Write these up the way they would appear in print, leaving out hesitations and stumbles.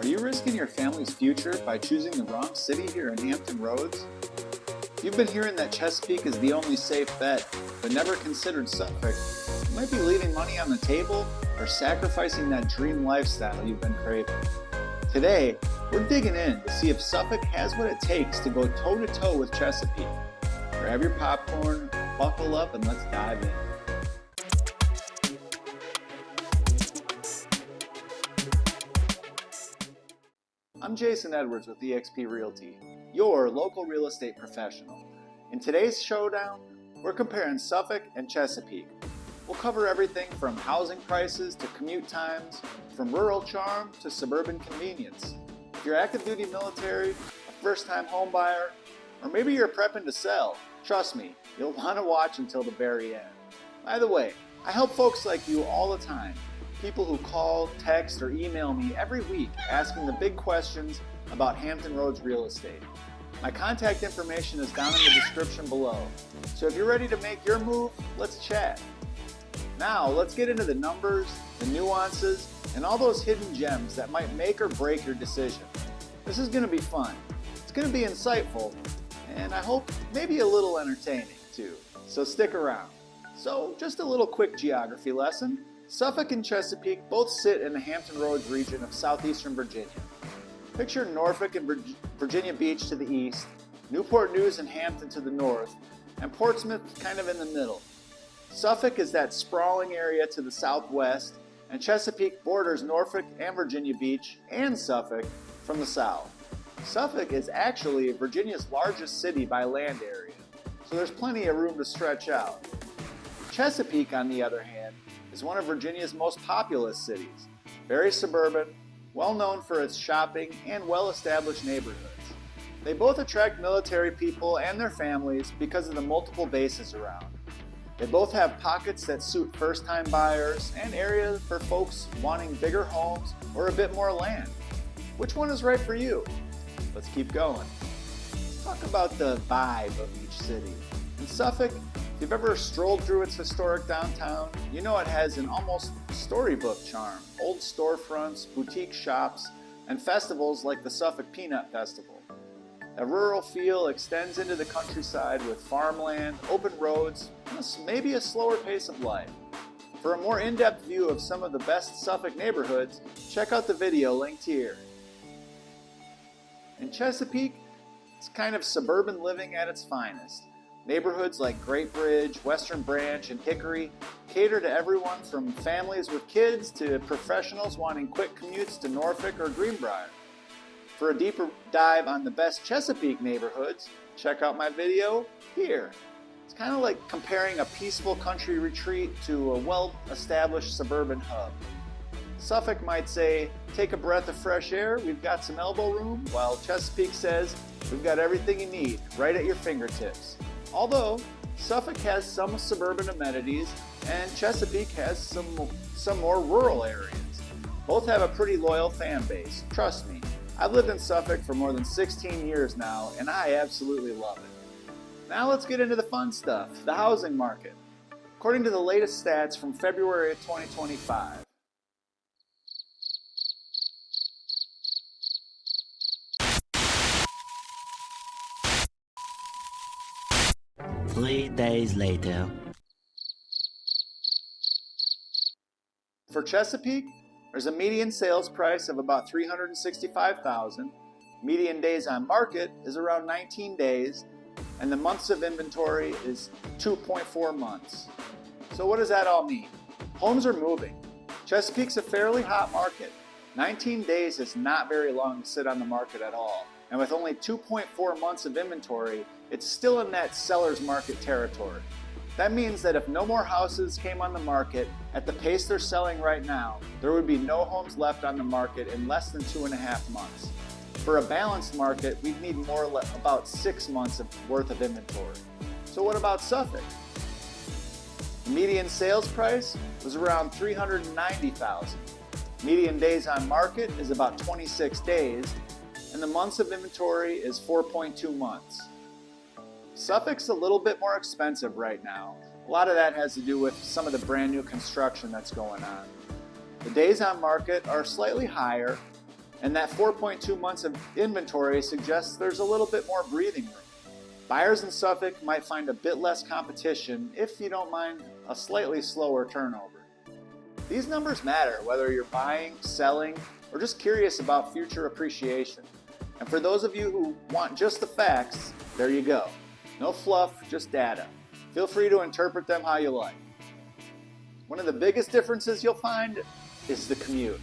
you risking your family's future by choosing the wrong city here in Hampton Roads? If you've been hearing that Chesapeake is the only safe bet, but never considered Suffolk, you might be leaving money on the table or sacrificing that dream lifestyle you've been craving. Today, we're digging in to see if Suffolk has what it takes to go toe-to-toe with Chesapeake. Grab your popcorn, buckle up, and let's dive in. I'm Jason Edwards with eXp Realty, your local real estate professional. In today's showdown, we're comparing Suffolk and Chesapeake. We'll cover everything from housing prices to commute times, from rural charm to suburban convenience. If you're active duty military, a first-time home buyer, or maybe you're prepping to sell, trust me, you'll want to watch until the very end. By the way, I help folks like you all the time. People who call, text, or email me every week asking the big questions about Hampton Roads real estate. My contact information is down in the description below. So if you're ready to make your move, let's chat. Now, let's get into the numbers, the nuances, and all those hidden gems that might make or break your decision. This is going to be fun. It's going to be insightful, and I hope maybe a little entertaining too. So stick around. So, just a little quick geography lesson. Suffolk and Chesapeake both sit in the Hampton Roads region of southeastern Virginia. Picture Norfolk and Virginia Beach to the east, Newport News and Hampton to the north, and Portsmouth kind of in the middle. Suffolk is that sprawling area to the southwest, and Chesapeake borders Norfolk and Virginia Beach and Suffolk from the south. Suffolk is actually Virginia's largest city by land area, so there's plenty of room to stretch out. Chesapeake, on the other hand, is one of Virginia's most populous cities, very suburban, well known for its shopping and well-established neighborhoods. They both attract military people and their families because of the multiple bases around. They both have pockets that suit first-time buyers and areas for folks wanting bigger homes or a bit more land. Which one is right for you? Let's keep going. Let's talk about the vibe of each city. In Suffolk, if you've ever strolled through its historic downtown, you know it has an almost storybook charm. Old storefronts, boutique shops, and festivals like the Suffolk Peanut Festival. A rural feel extends into the countryside with farmland, open roads, and maybe a slower pace of life. For a more in-depth view of some of the best Suffolk neighborhoods, check out the video linked here. In Chesapeake, it's kind of suburban living at its finest. Neighborhoods like Great Bridge, Western Branch, and Hickory cater to everyone from families with kids to professionals wanting quick commutes to Norfolk or Greenbrier. For a deeper dive on the best Chesapeake neighborhoods, check out my video here. It's kind of like comparing a peaceful country retreat to a well-established suburban hub. Suffolk might say, take a breath of fresh air, we've got some elbow room, while Chesapeake says, we've got everything you need, right at your fingertips. Although, Suffolk has some suburban amenities, and Chesapeake has some more rural areas. Both have a pretty loyal fan base, trust me. I've lived in Suffolk for more than 16 years now, and I absolutely love it. Now let's get into the fun stuff, the housing market. According to the latest stats from February of 2025, Three days later. For Chesapeake, there's a median sales price of about $365,000, median days on market is around 19 days, and the months of inventory is 2.4 months. So what does that all mean? Homes are moving. Chesapeake's a fairly hot market. 19 days is not very long to sit on the market at all, and with only 2.4 months of inventory, it's still in that seller's market territory. That means that if no more houses came on the market at the pace they're selling right now, there would be no homes left on the market in less than 2.5 months. For a balanced market, we'd need about 6 months worth of inventory. So what about Suffolk? The median sales price was around $390,000. Median days on market is about 26 days, and the months of inventory is 4.2 months. Suffolk's a little bit more expensive right now. A lot of that has to do with some of the brand new construction that's going on. The days on market are slightly higher, And that 4.2 months of inventory suggests there's a little bit more breathing room. Buyers in Suffolk might find a bit less competition if you don't mind a slightly slower turnover. These numbers matter whether you're buying, selling, or just curious about future appreciation. And for those of you who want just the facts, there you go. No fluff, just data. Feel free to interpret them how you like. One of the biggest differences you'll find is the commute.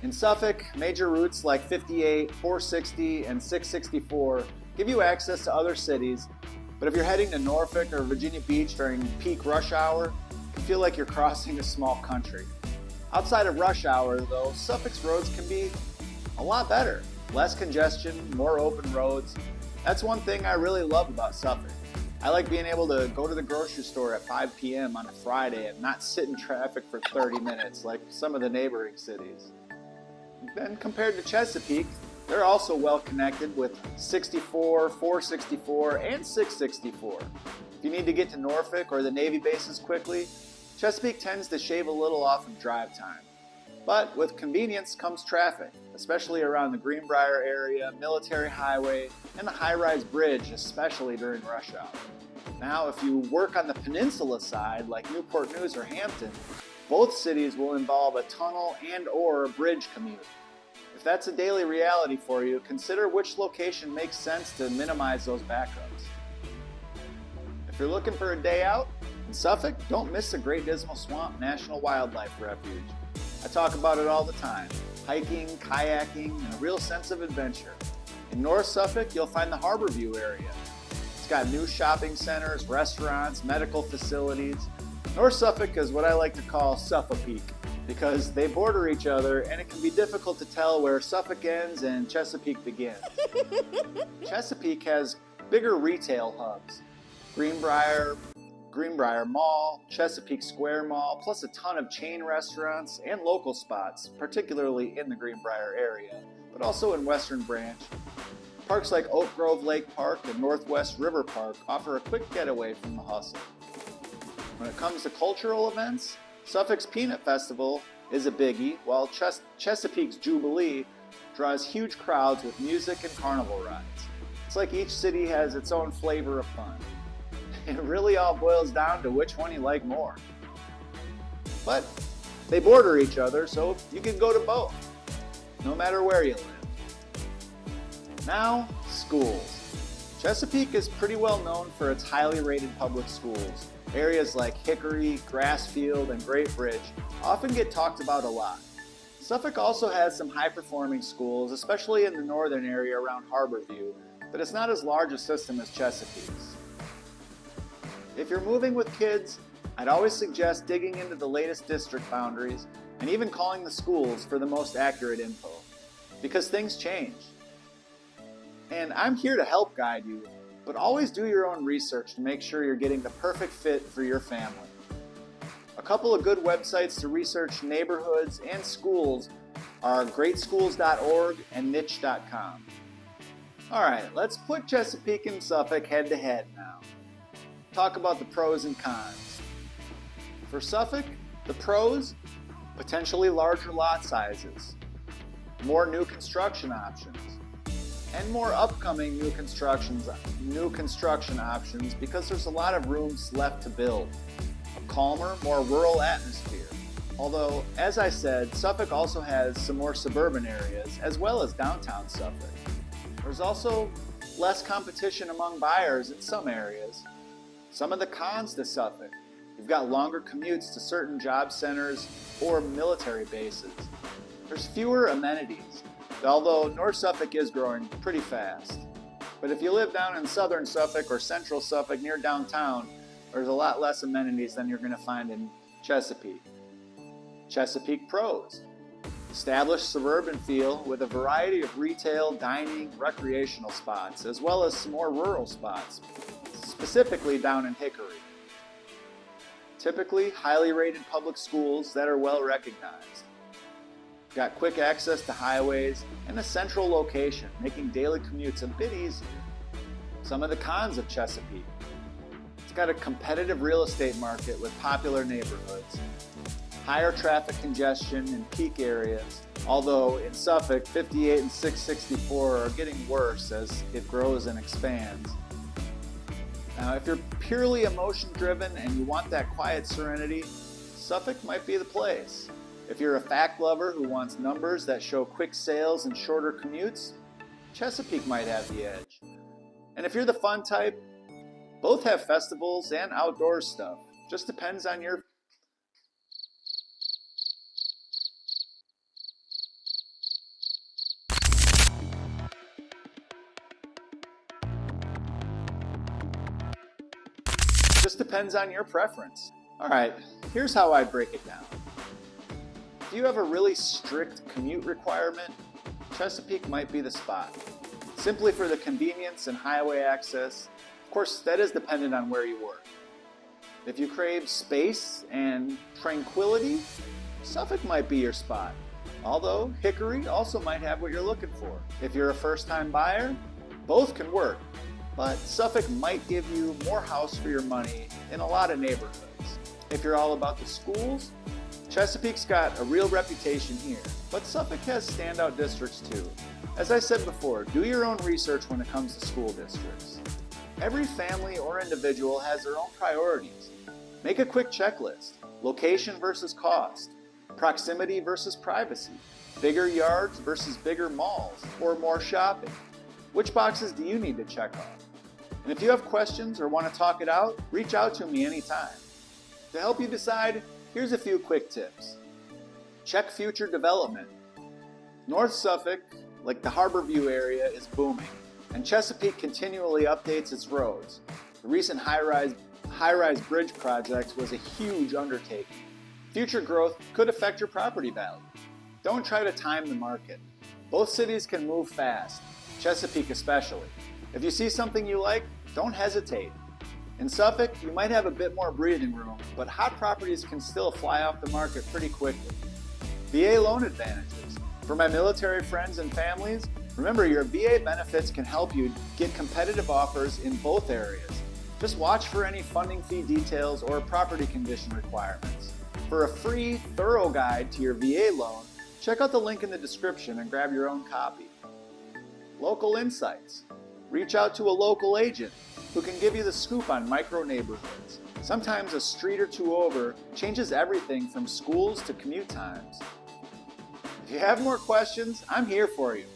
In Suffolk, major routes like 58, 460, and 664 give you access to other cities, but if you're heading to Norfolk or Virginia Beach during peak rush hour, it can feel like you're crossing a small country. Outside of rush hour, though, Suffolk's roads can be a lot better. Less congestion, more open roads. That's one thing I really love about Suffolk. I like being able to go to the grocery store at 5 p.m. on a Friday and not sit in traffic for 30 minutes like some of the neighboring cities. Then compared to Chesapeake, they're also well connected with 64, 464, and 664. If you need to get to Norfolk or the Navy bases quickly, Chesapeake tends to shave a little off of drive time. But with convenience comes traffic, especially around the Greenbrier area, Military Highway, and the high-rise bridge, especially during rush hour. Now, if you work on the peninsula side, like Newport News or Hampton, both cities will involve a tunnel and/or a bridge commute. If that's a daily reality for you, consider which location makes sense to minimize those backups. If you're looking for a day out in Suffolk, don't miss the Great Dismal Swamp National Wildlife Refuge. I talk about it all the time. Hiking, kayaking, and a real sense of adventure. In North Suffolk, you'll find the Harborview area. It's got new shopping centers, restaurants, medical facilities. North Suffolk is what I like to call Suffolk-peak because they border each other and it can be difficult to tell where Suffolk ends and Chesapeake begins. Chesapeake has bigger retail hubs. Greenbrier Mall, Chesapeake Square Mall, plus a ton of chain restaurants and local spots, particularly in the Greenbrier area, but also in Western Branch. Parks like Oak Grove Lake Park and Northwest River Park offer a quick getaway from the hustle. When it comes to cultural events, Suffolk's Peanut Festival is a biggie, while Chesapeake's Jubilee draws huge crowds with music and carnival rides. It's like each city has its own flavor of fun. It really all boils down to which one you like more. But they border each other, so you can go to both, no matter where you live. Now, schools. Chesapeake is pretty well known for its highly rated public schools. Areas like Hickory, Grassfield, and Great Bridge often get talked about a lot. Suffolk also has some high-performing schools, especially in the northern area around Harborview, but it's not as large a system as Chesapeake's. If you're moving with kids, I'd always suggest digging into the latest district boundaries and even calling the schools for the most accurate info, because things change. And I'm here to help guide you, but always do your own research to make sure you're getting the perfect fit for your family. A couple of good websites to research neighborhoods and schools are greatschools.org and niche.com. Alright, let's put Chesapeake and Suffolk head to head now. Talk about the pros and cons. For Suffolk, the pros, potentially larger lot sizes, more new construction options, and more upcoming new construction options because there's a lot of rooms left to build. A calmer, more rural atmosphere. Although, as I said, Suffolk also has some more suburban areas as well as downtown Suffolk. There's also less competition among buyers in some areas. Some of the cons to Suffolk: you've got longer commutes to certain job centers or military bases. There's fewer amenities, although North Suffolk is growing pretty fast. But if you live down in southern Suffolk or central Suffolk near downtown, there's a lot less amenities than you're going to find in Chesapeake. Chesapeake pros: established suburban feel with a variety of retail, dining, recreational spots, as well as some more rural spots, specifically down in Hickory. Typically highly rated public schools that are well recognized. Got quick access to highways and a central location, making daily commutes a bit easier. Some of the cons of Chesapeake: it's got a competitive real estate market with popular neighborhoods, higher traffic congestion in peak areas, Although in Suffolk, 58 and 664 are getting worse as it grows and expands. Now, if you're purely emotion-driven and you want that quiet serenity, Suffolk might be the place. If you're a fact lover who wants numbers that show quick sales and shorter commutes, Chesapeake might have the edge. And if you're the fun type, both have festivals and outdoor stuff. Just depends on your preference. Alright, here's how I break it down. If you have a really strict commute requirement, Chesapeake might be the spot. Simply for the convenience and highway access. Of course, that is dependent on where you work. If you crave space and tranquility, Suffolk might be your spot. Although Hickory also might have what you're looking for. If you're a first-time buyer, both can work. But Suffolk might give you more house for your money in a lot of neighborhoods. If you're all about the schools, Chesapeake's got a real reputation here, but Suffolk has standout districts too. As I said before, do your own research when it comes to school districts. Every family or individual has their own priorities. Make a quick checklist. Location versus cost. Proximity versus privacy. Bigger yards versus bigger malls or more shopping. Which boxes do you need to check off? And if you have questions or want to talk it out, reach out to me anytime. To help you decide, here's a few quick tips. Check future development. North Suffolk, like the Harborview area, is booming, and Chesapeake continually updates its roads. The recent high-rise bridge project was a huge undertaking. Future growth could affect your property value. Don't try to time the market. Both cities can move fast, Chesapeake especially. If you see something you like, don't hesitate. In Suffolk, you might have a bit more breathing room, but hot properties can still fly off the market pretty quickly. VA loan advantages. For my military friends and families, remember your VA benefits can help you get competitive offers in both areas. Just watch for any funding fee details or property condition requirements. For a free, thorough guide to your VA loan, check out the link in the description and grab your own copy. Local insights. Reach out to a local agent who can give you the scoop on micro neighborhoods. Sometimes a street or two over changes everything from schools to commute times. If you have more questions, I'm here for you.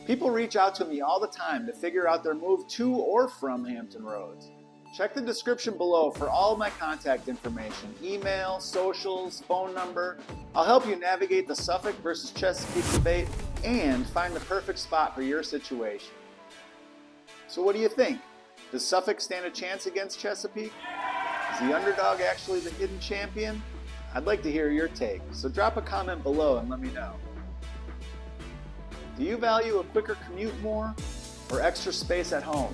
People reach out to me all the time to figure out their move to or from Hampton Roads. Check the description below for all of my contact information, email, socials, phone number. I'll help you navigate the Suffolk versus Chesapeake debate and find the perfect spot for your situation. So what do you think? Does Suffolk stand a chance against Chesapeake? Is the underdog actually the hidden champion? I'd like to hear your take, so drop a comment below and let me know. Do you value a quicker commute more or extra space at home?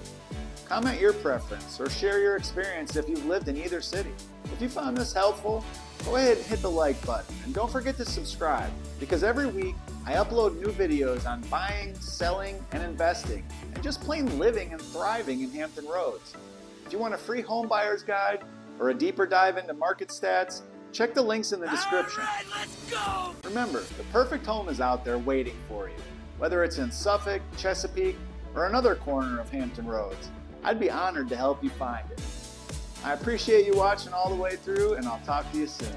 Comment your preference or share your experience if you've lived in either city. If you found this helpful, go ahead and hit the like button and don't forget to subscribe because every week I upload new videos on buying, selling, and investing and just plain living and thriving in Hampton Roads. If you want a free home buyer's guide or a deeper dive into market stats, check the links in the description. All right, let's go! Remember, the perfect home is out there waiting for you. Whether it's in Suffolk, Chesapeake, or another corner of Hampton Roads, I'd be honored to help you find it. I appreciate you watching all the way through, and I'll talk to you soon.